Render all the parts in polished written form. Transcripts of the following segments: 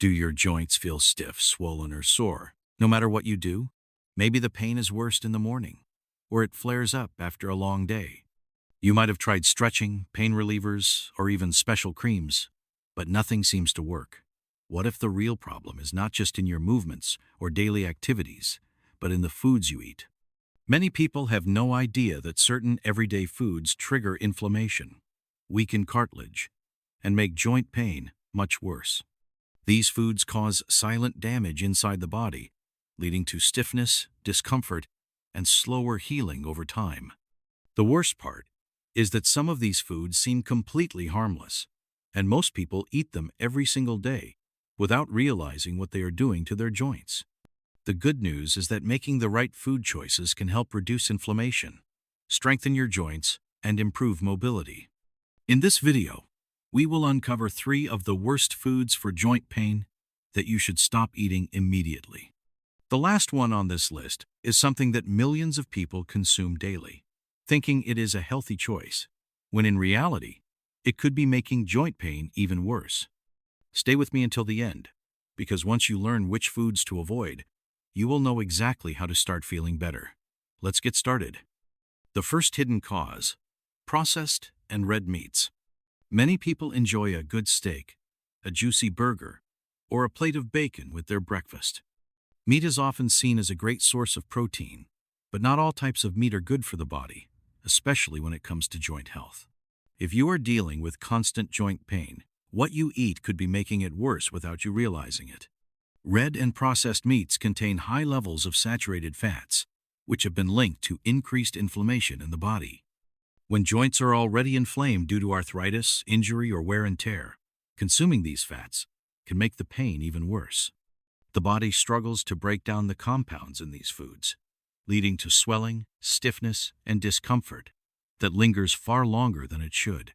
Do your joints feel stiff, swollen, or sore, no matter what you do? Maybe the pain is worst in the morning, or it flares up after a long day. You might have tried stretching, pain relievers, or even special creams, but nothing seems to work. What if the real problem is not just in your movements or daily activities, but in the foods you eat? Many people have no idea that certain everyday foods trigger inflammation, weaken cartilage, and make joint pain much worse. These foods cause silent damage inside the body, leading to stiffness, discomfort, and slower healing over time. The worst part is that some of these foods seem completely harmless, and most people eat them every single day without realizing what they are doing to their joints. The good news is that making the right food choices can help reduce inflammation, strengthen your joints, and improve mobility. In this video, we will uncover 3 of the worst foods for joint pain that you should stop eating immediately. The last one on this list is something that millions of people consume daily, thinking it is a healthy choice, when in reality, it could be making joint pain even worse. Stay with me until the end, because once you learn which foods to avoid, you will know exactly how to start feeling better. Let's get started. The first hidden cause: processed and red meats. Many people enjoy a good steak, a juicy burger, or a plate of bacon with their breakfast. Meat is often seen as a great source of protein, but not all types of meat are good for the body, especially when it comes to joint health. If you are dealing with constant joint pain, what you eat could be making it worse without you realizing it. Red and processed meats contain high levels of saturated fats, which have been linked to increased inflammation in the body. When joints are already inflamed due to arthritis, injury, or wear and tear, consuming these fats can make the pain even worse. The body struggles to break down the compounds in these foods, leading to swelling, stiffness, and discomfort that lingers far longer than it should.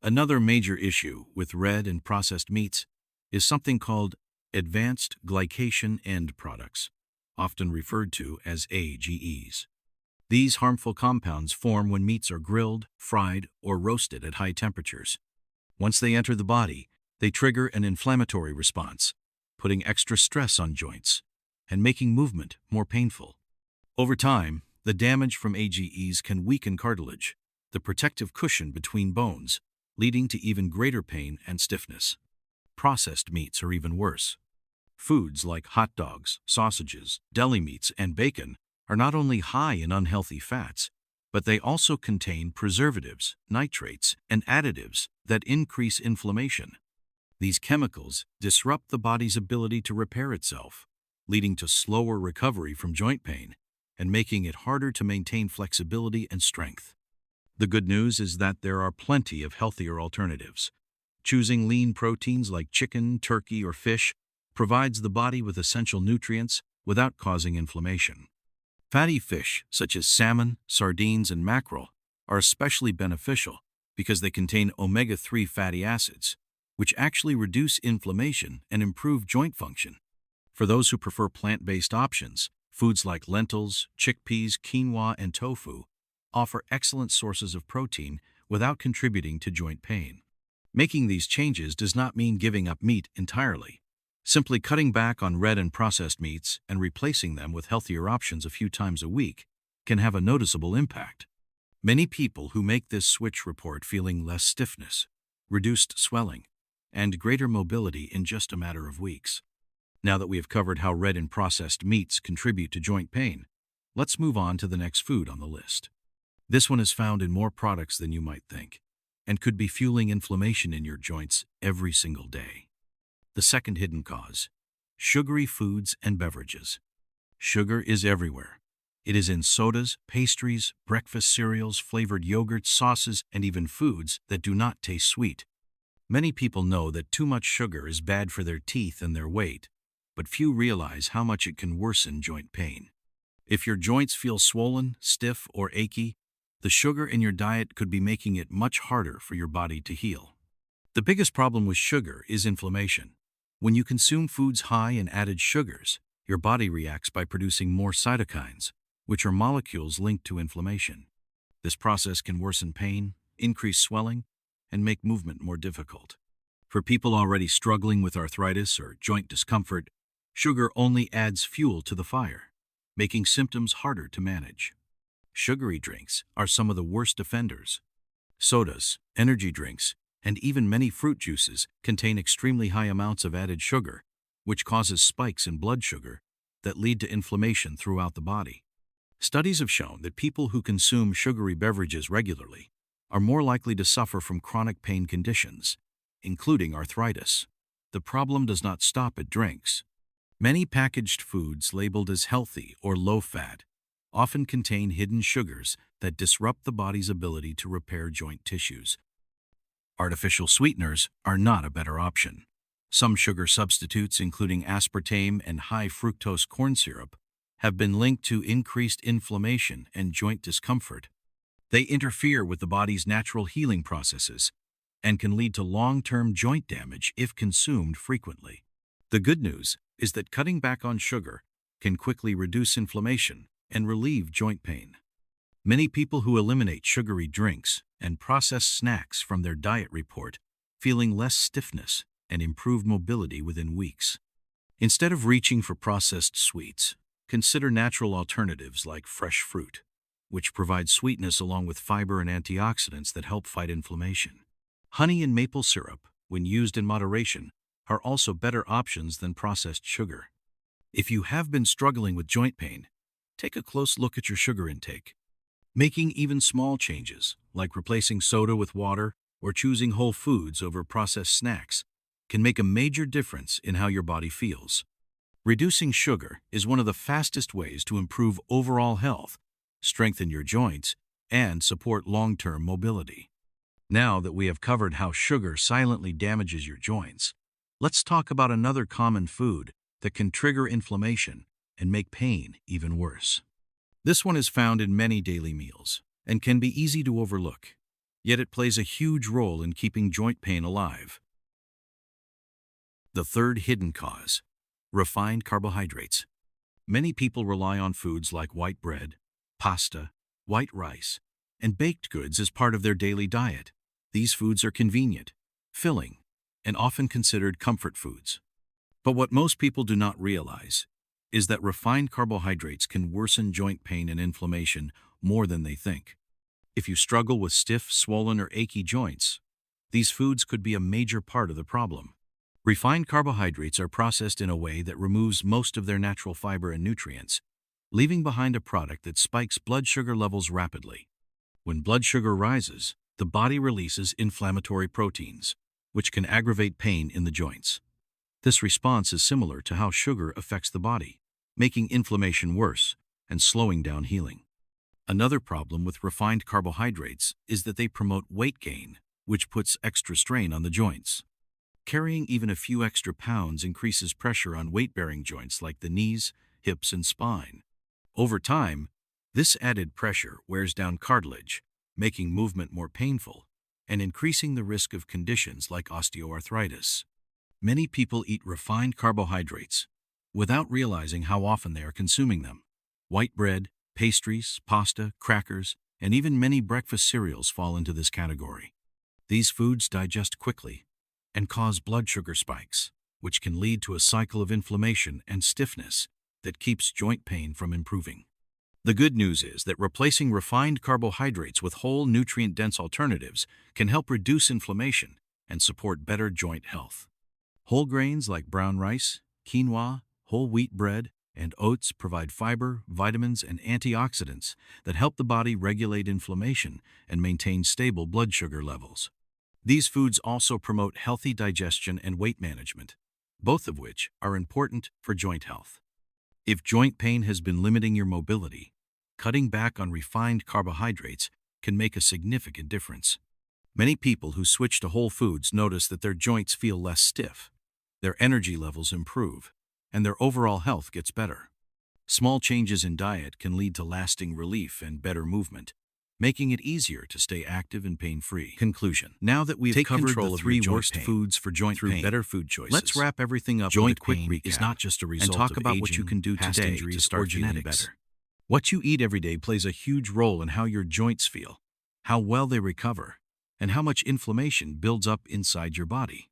Another major issue with red and processed meats is something called advanced glycation end products, often referred to as AGEs. These harmful compounds form when meats are grilled, fried, or roasted at high temperatures. Once they enter the body, they trigger an inflammatory response, putting extra stress on joints and making movement more painful. Over time, the damage from AGEs can weaken cartilage, the protective cushion between bones, leading to even greater pain and stiffness. Processed meats are even worse. Foods like hot dogs, sausages, deli meats, and bacon are not only high in unhealthy fats, but they also contain preservatives, nitrates, and additives that increase inflammation. These chemicals disrupt the body's ability to repair itself, leading to slower recovery from joint pain and making it harder to maintain flexibility and strength. The good news is that there are plenty of healthier alternatives. Choosing lean proteins like chicken, turkey, or fish provides the body with essential nutrients without causing inflammation. Fatty fish, such as salmon, sardines, and mackerel, are especially beneficial because they contain omega-3 fatty acids, which actually reduce inflammation and improve joint function. For those who prefer plant-based options, foods like lentils, chickpeas, quinoa, and tofu offer excellent sources of protein without contributing to joint pain. Making these changes does not mean giving up meat entirely. Simply cutting back on red and processed meats and replacing them with healthier options a few times a week can have a noticeable impact. Many people who make this switch report feeling less stiffness, reduced swelling, and greater mobility in just a matter of weeks. Now that we have covered how red and processed meats contribute to joint pain, let's move on to the next food on the list. This one is found in more products than you might think, and could be fueling inflammation in your joints every single day. The second hidden cause: sugary foods and beverages. Sugar is everywhere. It is in sodas, pastries, breakfast cereals, flavored yogurts, sauces, and even foods that do not taste sweet. Many people know that too much sugar is bad for their teeth and their weight, but few realize how much it can worsen joint pain. If your joints feel swollen, stiff, or achy, the sugar in your diet could be making it much harder for your body to heal. The biggest problem with sugar is inflammation. When you consume foods high in added sugars, your body reacts by producing more cytokines, which are molecules linked to inflammation. This process can worsen pain, increase swelling, and make movement more difficult. For people already struggling with arthritis or joint discomfort, sugar only adds fuel to the fire, making symptoms harder to manage. Sugary drinks are some of the worst offenders. Sodas, energy drinks, and even many fruit juices contain extremely high amounts of added sugar, which causes spikes in blood sugar that lead to inflammation throughout the body. Studies have shown that people who consume sugary beverages regularly are more likely to suffer from chronic pain conditions, including arthritis. The problem does not stop at drinks. Many packaged foods labeled as healthy or low-fat often contain hidden sugars that disrupt the body's ability to repair joint tissues. Artificial sweeteners are not a better option. Some sugar substitutes, including aspartame and high-fructose corn syrup, have been linked to increased inflammation and joint discomfort. They interfere with the body's natural healing processes and can lead to long-term joint damage if consumed frequently. The good news is that cutting back on sugar can quickly reduce inflammation and relieve joint pain. Many people who eliminate sugary drinks and processed snacks from their diet report feeling less stiffness and improved mobility within weeks. Instead of reaching for processed sweets, consider natural alternatives like fresh fruit, which provide sweetness along with fiber and antioxidants that help fight inflammation. Honey and maple syrup, when used in moderation, are also better options than processed sugar. If you have been struggling with joint pain, take a close look at your sugar intake. Making even small changes, like replacing soda with water or choosing whole foods over processed snacks, can make a major difference in how your body feels. Reducing sugar is one of the fastest ways to improve overall health, strengthen your joints, and support long-term mobility. Now that we have covered how sugar silently damages your joints, let's talk about another common food that can trigger inflammation and make pain even worse. This one is found in many daily meals and can be easy to overlook, yet it plays a huge role in keeping joint pain alive. The third hidden cause: refined carbohydrates. Many people rely on foods like white bread, pasta, white rice, and baked goods as part of their daily diet. These foods are convenient, filling, and often considered comfort foods. But what most people do not realize is that refined carbohydrates can worsen joint pain and inflammation more than they think. If you struggle with stiff, swollen, or achy joints, these foods could be a major part of the problem. Refined carbohydrates are processed in a way that removes most of their natural fiber and nutrients, leaving behind a product that spikes blood sugar levels rapidly. When blood sugar rises, the body releases inflammatory proteins, which can aggravate pain in the joints. This response is similar to how sugar affects the body, making inflammation worse and slowing down healing. Another problem with refined carbohydrates is that they promote weight gain, which puts extra strain on the joints. Carrying even a few extra pounds increases pressure on weight-bearing joints like the knees, hips, and spine. Over time, this added pressure wears down cartilage, making movement more painful and increasing the risk of conditions like osteoarthritis. Many people eat refined carbohydrates without realizing how often they are consuming them. White bread, pastries, pasta, crackers, and even many breakfast cereals fall into this category. These foods digest quickly and cause blood sugar spikes, which can lead to a cycle of inflammation and stiffness that keeps joint pain from improving. The good news is that replacing refined carbohydrates with whole nutrient-dense alternatives can help reduce inflammation and support better joint health. Whole grains like brown rice, quinoa, whole wheat bread, and oats provide fiber, vitamins, and antioxidants that help the body regulate inflammation and maintain stable blood sugar levels. These foods also promote healthy digestion and weight management, both of which are important for joint health. If joint pain has been limiting your mobility, cutting back on refined carbohydrates can make a significant difference. Many people who switch to whole foods notice that their joints feel less stiff, their energy levels improve, and their overall health gets better. Small changes in diet can lead to lasting relief and better movement, making it easier to stay active and pain-free. Conclusion: now that we've covered the three worst foods for joint pain, better food choices, let's wrap everything up with a quick recap. Is not just a result and talk about aging, what you can do today to start feeling better. What you eat every day plays a huge role in how your joints feel, how well they recover, and how much inflammation builds up inside your body.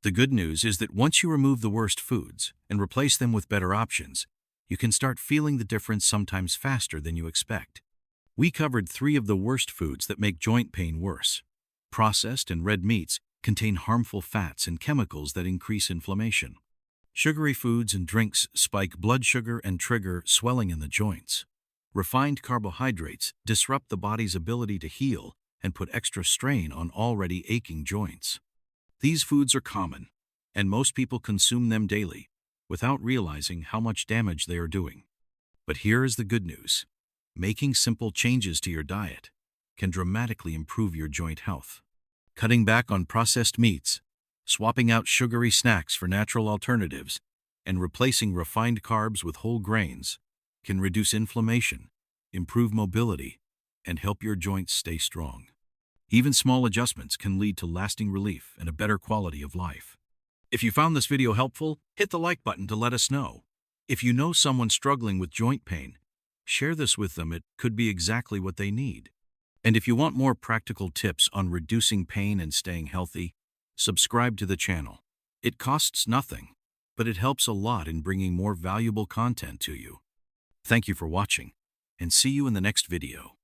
The good news is that once you remove the worst foods and replace them with better options, you can start feeling the difference sometimes faster than you expect. We covered 3 of the worst foods that make joint pain worse. Processed and red meats contain harmful fats and chemicals that increase inflammation. Sugary foods and drinks spike blood sugar and trigger swelling in the joints. Refined carbohydrates disrupt the body's ability to heal and put extra strain on already aching joints. These foods are common, and most people consume them daily without realizing how much damage they are doing. But here is the good news. Making simple changes to your diet can dramatically improve your joint health. Cutting back on processed meats, swapping out sugary snacks for natural alternatives, and replacing refined carbs with whole grains can reduce inflammation, improve mobility, and help your joints stay strong. Even small adjustments can lead to lasting relief and a better quality of life. If you found this video helpful, hit the like button to let us know. If you know someone struggling with joint pain, share this with them. It could be exactly what they need. And if you want more practical tips on reducing pain and staying healthy, subscribe to the channel. It costs nothing, but it helps a lot in bringing more valuable content to you. Thank you for watching, and see you in the next video.